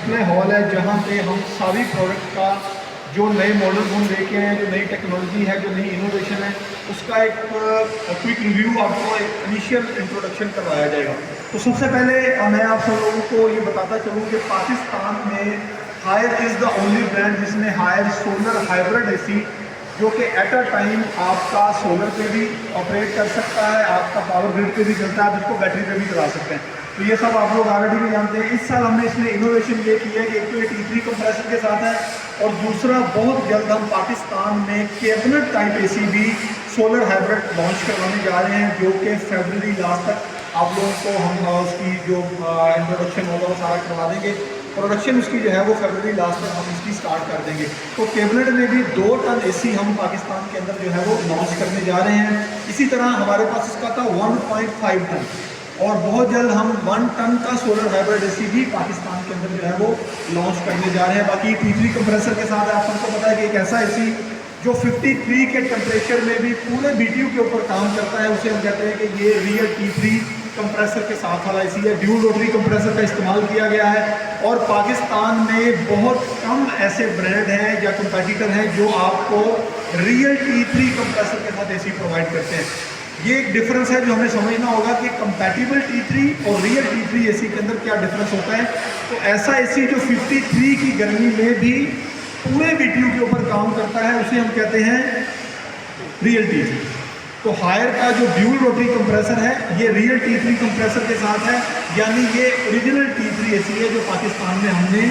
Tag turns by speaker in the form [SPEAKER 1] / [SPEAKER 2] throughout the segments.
[SPEAKER 1] Display hall है जहाँ पे हम सारी प्रोडक्ट का जो नए मॉडल हम लेके आए हैं, जो नई टेक्नोलॉजी है, जो नई इनोवेशन है, उसका एक क्विक रिव्यू आपको एक इनिशियल इंट्रोडक्शन करवाया जाएगा। तो सबसे पहले मैं आप सब लोगों को ये बताता चलूँ कि पाकिस्तान में Haier is the only brand जिसने हायर सोलर हाइब्रिड एसी, जो कि एट अ टाइम आपका सोलर पे भी ऑपरेट कर सकता है, आपका पावर ग्रिड पे भी चलता है, जिसको बैटरी पे भी चला सकते हैं। तो ये सब आप लोग ऑलरेडी भी जानते हैं। इस साल हमने इसमें इनोवेशन ये की है कि एक तो ये T3 कंप्रेसर के साथ है, और दूसरा बहुत जल्द हम पाकिस्तान में कैबिनेट टाइप एसी भी सोलर हाइब्रिड लॉन्च करवाने जा रहे हैं, जो कि फरवरी लास्ट तक आप लोगों को हम उसकी जो इंट्रोडक्शन होगा वो सारा करवा देंगे। प्रोडक्शन उसकी जो है वो फरवरी लास्ट तक हम इसकी स्टार्ट कर देंगे। तो कैबिनेट में भी 2 टन एसी हम पाकिस्तान के अंदर जो है वो लॉन्च करने जा रहे हैं। इसी तरह हमारे पास इसका था 1.5 टन, और बहुत जल्द हम 1 टन का सोलर हाइब्रिड एसी भी पाकिस्तान के अंदर जो है वो लॉन्च करने जा रहे हैं। बाकी T3 कंप्रेसर के साथ आप सबको पता है कि एक ऐसा एसी जो 53 के टेम्परेचर में भी पूरे BTU के ऊपर काम करता है, उसे हम कहते हैं कि ये रियल T3 कंप्रेसर के साथ वाला एसी है। ड्यूल रोटरी कंप्रेसर का इस्तेमाल किया गया है, और पाकिस्तान में बहुत कम ऐसे ब्रांड हैं या कंपेटिटर हैं जो आपको रियल T3 कंप्रेसर के साथ एसी प्रोवाइड करते हैं। ये एक डिफरेंस है जो हमें समझना होगा कि कंपैटिबल T3 और रियल T3 एसी के अंदर क्या डिफरेंस होता है। तो ऐसा एसी जो 53 की गर्मी में भी पूरे BTU के ऊपर काम करता है, उसे हम कहते हैं रियल T3। तो हायर का जो ड्यूल रोटरी कंप्रेसर है ये रियल T3 कंप्रेसर के साथ है, यानी ये ओरिजिनल T3 एसी है जो पाकिस्तान में हमने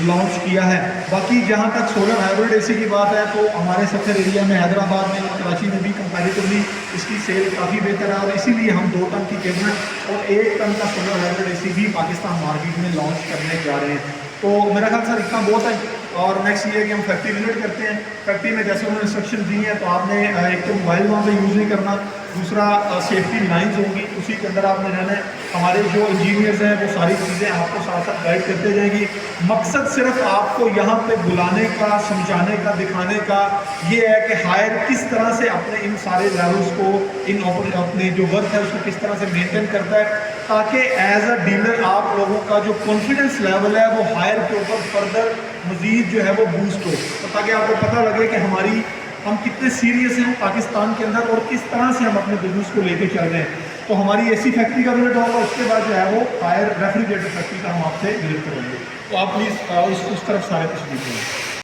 [SPEAKER 1] लॉन्च किया है। बाकी जहाँ तक सोलर हाइब्रिड एसी की बात है, तो हमारे सेक्टर एरिया में हैदराबाद में और कराची में भी कंपैरेटिवली इसकी सेल काफ़ी बेहतर है, और इसीलिए हम 2 टन की कैबिनेट और 1 टन का सोलर हाइब्रिड एसी भी पाकिस्तान मार्केट में लॉन्च करने जा रहे हैं। तो मेरा ख्याल सर इतना बहुत है, और नेक्स्ट ये है कि हम फैक्ट्री विजिट करते हैं। फैक्ट्री में जैसे उन्होंने इंस्ट्रक्शन दी हैं, तो आपने एक तो मोबाइल वहाँ पे यूज़ नहीं करना, दूसरा सेफ्टी लाइंस होंगी, उसी के अंदर आपने रहना है। हमारे जो इंजीनियर्स हैं वो सारी चीज़ें आपको साथ साथ गाइड करते जाएंगी। मकसद सिर्फ आपको यहाँ पे बुलाने का, समझाने का, दिखाने का ये है कि हायर किस तरह से अपने इन सारे लेवल्स को, इन अपने जो वर्क है उसको किस तरह से मेंटेन करता है, ताकि एज अ डीलर आप लोगों का जो कॉन्फिडेंस लेवल है वो हायर के ऊपर फर्दर मज़ीद जो है वो बूस्ट हो, तो ताकि आपको पता लगे कि हम कितने सीरियस हैं पाकिस्तान के अंदर और किस तरह से हम अपने बिजनेस को लेके चल रहे हैं। तो हमारी एसी फैक्ट्री का विजिट होगा, उसके बाद जो है वो हायर रेफ्रिजरेटर फैक्ट्री का हम आपसे विजिट करेंगे। तो आप प्लीज़ उस तरफ सारे कुछ दीजिए।